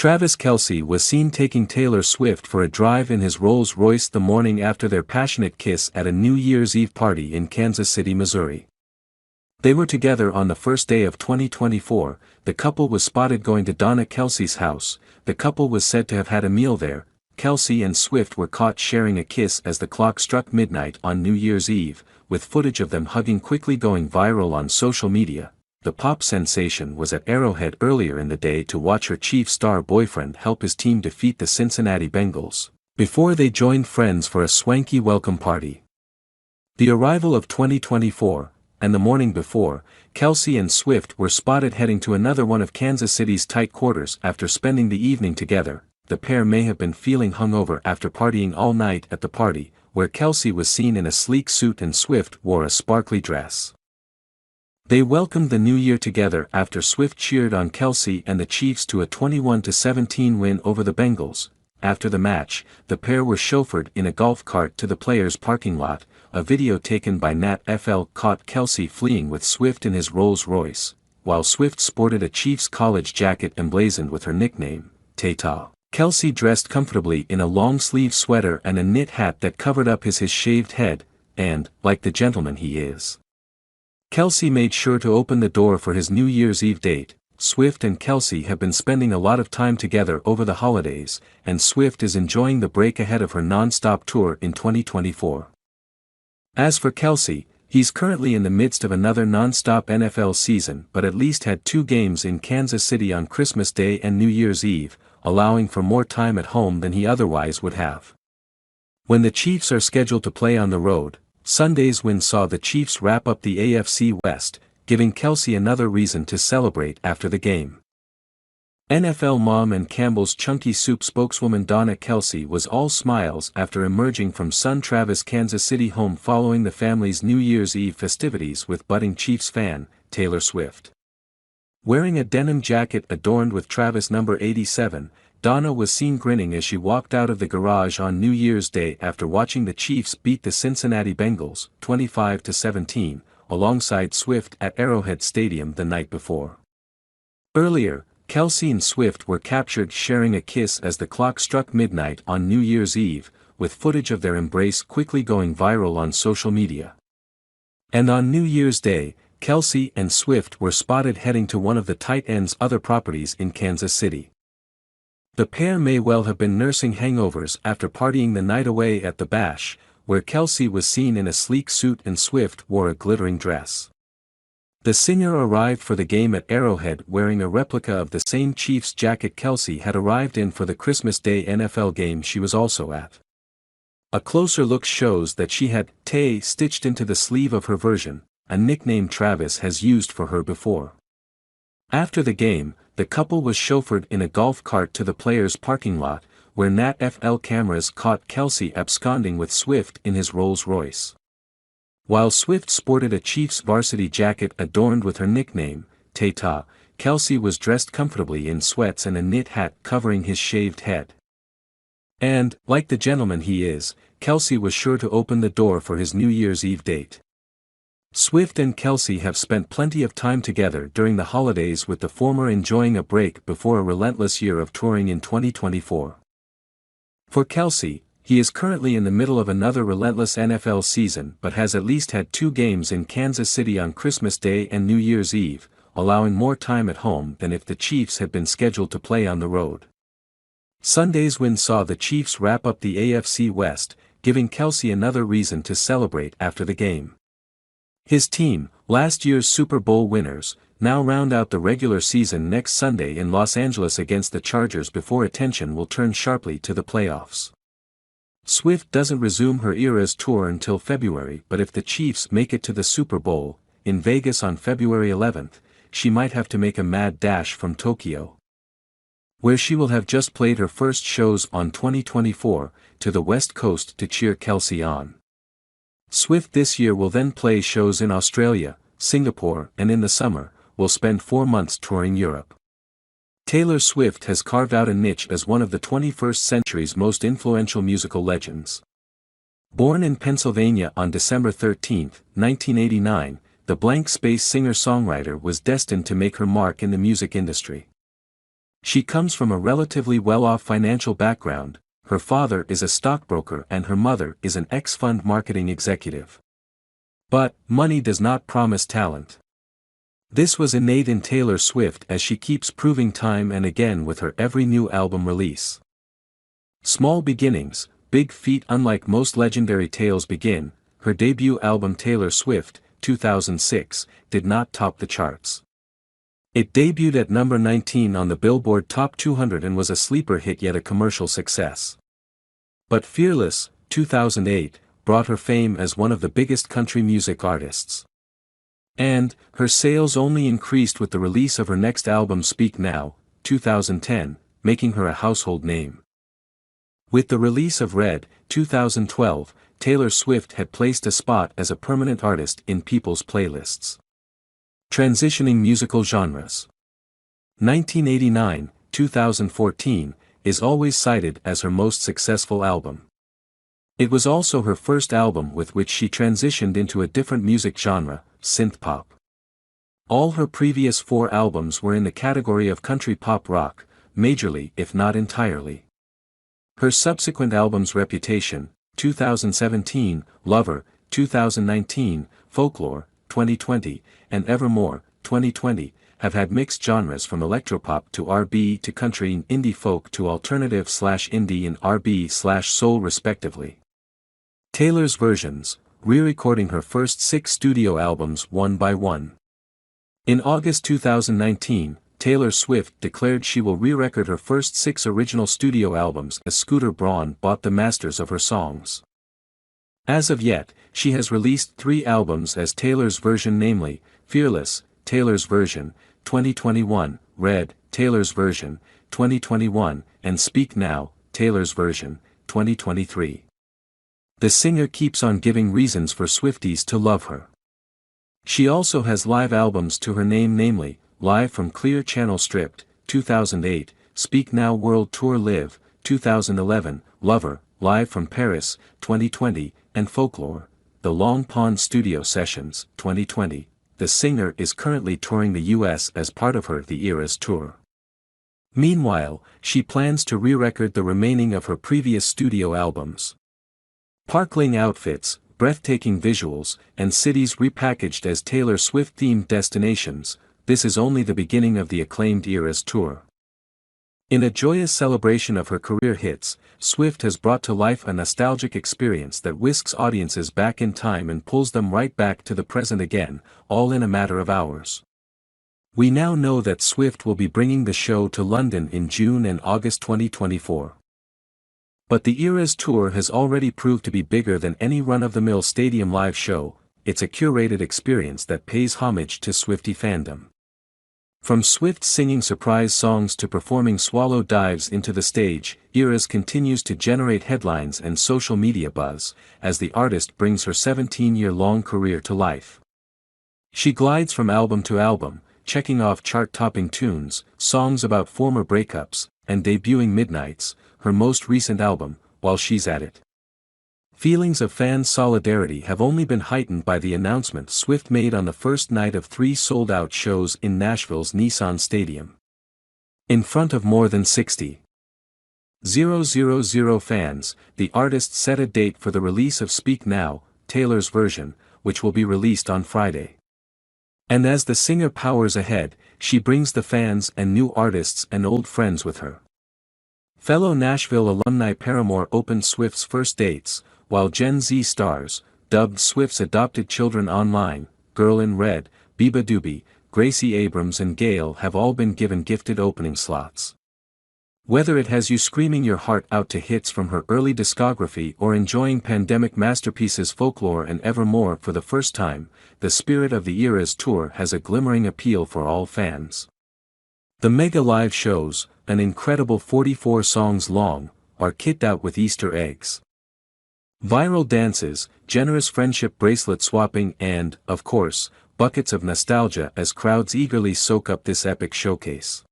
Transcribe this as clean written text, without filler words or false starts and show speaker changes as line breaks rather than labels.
Travis Kelce was seen taking Taylor Swift for a drive in his Rolls-Royce the morning after their passionate kiss at a New Year's Eve party in Kansas City, Missouri. They were together on the first day of 2024. The couple was spotted going to Donna Kelce's house. The couple was said to have had a meal there. Kelce and Swift were caught sharing a kiss as the clock struck midnight on New Year's Eve, with footage of them hugging quickly going viral on social media. The pop sensation was at Arrowhead earlier in the day to watch her Chiefs star boyfriend help his team defeat the Cincinnati Bengals, before they joined friends for a swanky welcome party. The arrival of 2024, and the morning before, Kelce and Swift were spotted heading to another one of Kansas City's tight quarters after spending the evening together. The pair may have been feeling hungover after partying all night at the party, where Kelce was seen in a sleek suit and Swift wore a sparkly dress. They welcomed the new year together after Swift cheered on Kelce and the Chiefs to a 21-17 win over the Bengals. After the match, the pair were chauffeured in a golf cart to the players' parking lot. A video taken by NatFL caught Kelce fleeing with Swift in his Rolls-Royce, while Swift sported a Chiefs college jacket emblazoned with her nickname, Tata. Kelce dressed comfortably in a long-sleeve sweater and a knit hat that covered up his shaved head, and, like the gentleman he is, Kelce made sure to open the door for his New Year's Eve date. Swift and Kelce have been spending a lot of time together over the holidays, and Swift is enjoying the break ahead of her non-stop tour in 2024. As for Kelce, he's currently in the midst of another non-stop NFL season but at least had 2 games in Kansas City on Christmas Day and New Year's Eve, allowing for more time at home than he otherwise would have. When the Chiefs are scheduled to play on the road, Sunday's win saw the Chiefs wrap up the AFC West, giving Kelce another reason to celebrate after the game. NFL mom and Campbell's Chunky Soup spokeswoman Donna Kelce was all smiles after emerging from son Travis' Kansas City home following the family's New Year's Eve festivities with budding Chiefs fan, Taylor Swift. Wearing a denim jacket adorned with Travis number 87, Donna was seen grinning as she walked out of the garage on New Year's Day after watching the Chiefs beat the Cincinnati Bengals, 25-17, alongside Swift at Arrowhead Stadium the night before. Earlier, Kelce and Swift were captured sharing a kiss as the clock struck midnight on New Year's Eve, with footage of their embrace quickly going viral on social media. And on New Year's Day, Kelce and Swift were spotted heading to one of the tight end's other properties in Kansas City. The pair may well have been nursing hangovers after partying the night away at the Bash, where Kelce was seen in a sleek suit and Swift wore a glittering dress. The singer arrived for the game at Arrowhead wearing a replica of the same Chiefs jacket Kelce had arrived in for the Christmas Day NFL game she was also at. A closer look shows that she had "Tay" stitched into the sleeve of her version, a nickname Travis has used for her before. After the game, the couple was chauffeured in a golf cart to the players' parking lot, where NatFL cameras caught Kelce absconding with Swift in his Rolls-Royce. While Swift sported a Chiefs varsity jacket adorned with her nickname, Tata, Kelce was dressed comfortably in sweats and a knit hat covering his shaved head. And, like the gentleman he is, Kelce was sure to open the door for his New Year's Eve date. Swift and Kelce have spent plenty of time together during the holidays, with the former enjoying a break before a relentless year of touring in 2024. For Kelce, he is currently in the middle of another relentless NFL season but has at least had 2 games in Kansas City on Christmas Day and New Year's Eve, allowing more time at home than if the Chiefs had been scheduled to play on the road. Sunday's win saw the Chiefs wrap up the AFC West, giving Kelce another reason to celebrate after the game. His team, last year's Super Bowl winners, now round out the regular season next Sunday in Los Angeles against the Chargers before attention will turn sharply to the playoffs. Swift doesn't resume her Eras tour until February, but if the Chiefs make it to the Super Bowl, in Vegas on February 11th, she might have to make a mad dash from Tokyo, where she will have just played her first shows on 2024, to the West Coast to cheer Kelce on. Swift this year will then play shows in Australia, Singapore, and in the summer, will spend 4 months touring Europe. Taylor Swift has carved out a niche as one of the 21st century's most influential musical legends. Born in Pennsylvania on December 13, 1989, the blank space singer-songwriter was destined to make her mark in the music industry. She comes from a relatively well-off financial background. Her father is a stockbroker and her mother is an ex-fund marketing executive. But, money does not promise talent. This was innate in Taylor Swift as she keeps proving time and again with her every new album release. Small beginnings, big feat. Unlike most legendary tales begin, her debut album Taylor Swift, 2006, did not top the charts. It debuted at number 19 on the Billboard Top 200 and was a sleeper hit yet a commercial success. But Fearless, 2008, brought her fame as one of the biggest country music artists. And, her sales only increased with the release of her next album Speak Now, 2010, making her a household name. With the release of Red, 2012, Taylor Swift had placed a spot as a permanent artist in people's playlists. Transitioning musical genres. 1989, 2014, is always cited as her most successful album. It was also her first album with which she transitioned into a different music genre, synthpop. All her previous 4 albums were in the category of country pop rock, majorly if not entirely. Her subsequent albums Reputation, 2017, Lover, 2019, Folklore, 2020, and Evermore, 2020, have had mixed genres from electropop to R&B to country and indie folk to alternative/indie and R&B/soul respectively. Taylor's versions, re-recording her first 6 studio albums one by one. In August 2019, Taylor Swift declared she will re-record her first 6 original studio albums as Scooter Braun bought the masters of her songs. As of yet, she has released 3 albums as Taylor's version, namely, Fearless, Taylor's version, 2021, Red, Taylor's version, 2021, and Speak Now, Taylor's version, 2023. The singer keeps on giving reasons for Swifties to love her. She also has live albums to her name, namely, Live from Clear Channel Stripped, 2008, Speak Now World Tour Live, 2011, Lover, Live from Paris, 2020, and Folklore, The Long Pond Studio Sessions, 2020. The singer is currently touring the US as part of her The Eras tour. Meanwhile, she plans to re-record the remaining of her previous studio albums. Sparkling outfits, breathtaking visuals, and cities repackaged as Taylor Swift-themed destinations, this is only the beginning of the acclaimed Eras tour. In a joyous celebration of her career hits, Swift has brought to life a nostalgic experience that whisks audiences back in time and pulls them right back to the present again, all in a matter of hours. We now know that Swift will be bringing the show to London in June and August 2024. But the Eras tour has already proved to be bigger than any run-of-the-mill stadium live show. It's a curated experience that pays homage to Swiftie fandom. From Swift singing surprise songs to performing swallow dives into the stage, Eras continues to generate headlines and social media buzz, as the artist brings her 17-year-long career to life. She glides from album to album, checking off chart-topping tunes, songs about former breakups, and debuting Midnights, her most recent album, While She's At It. Feelings of fan solidarity have only been heightened by the announcement Swift made on the first night of 3 sold-out shows in Nashville's Nissan Stadium. In front of more than 60,000 fans, the artist set a date for the release of Speak Now, Taylor's version, which will be released on Friday. And as the singer powers ahead, she brings the fans and new artists and old friends with her. Fellow Nashville alumni Paramore opened Swift's first dates, while Gen Z stars, dubbed Swift's adopted children online, Girl in Red, Biba Doobie, Gracie Abrams and Gayle have all been given gifted opening slots. Whether it has you screaming your heart out to hits from her early discography or enjoying pandemic masterpieces Folklore and Evermore for the first time, the spirit of the Eras tour has a glimmering appeal for all fans. The mega live shows, an incredible 44 songs long, are kitted out with Easter eggs, viral dances, generous friendship bracelet swapping and, of course, buckets of nostalgia as crowds eagerly soak up this epic showcase.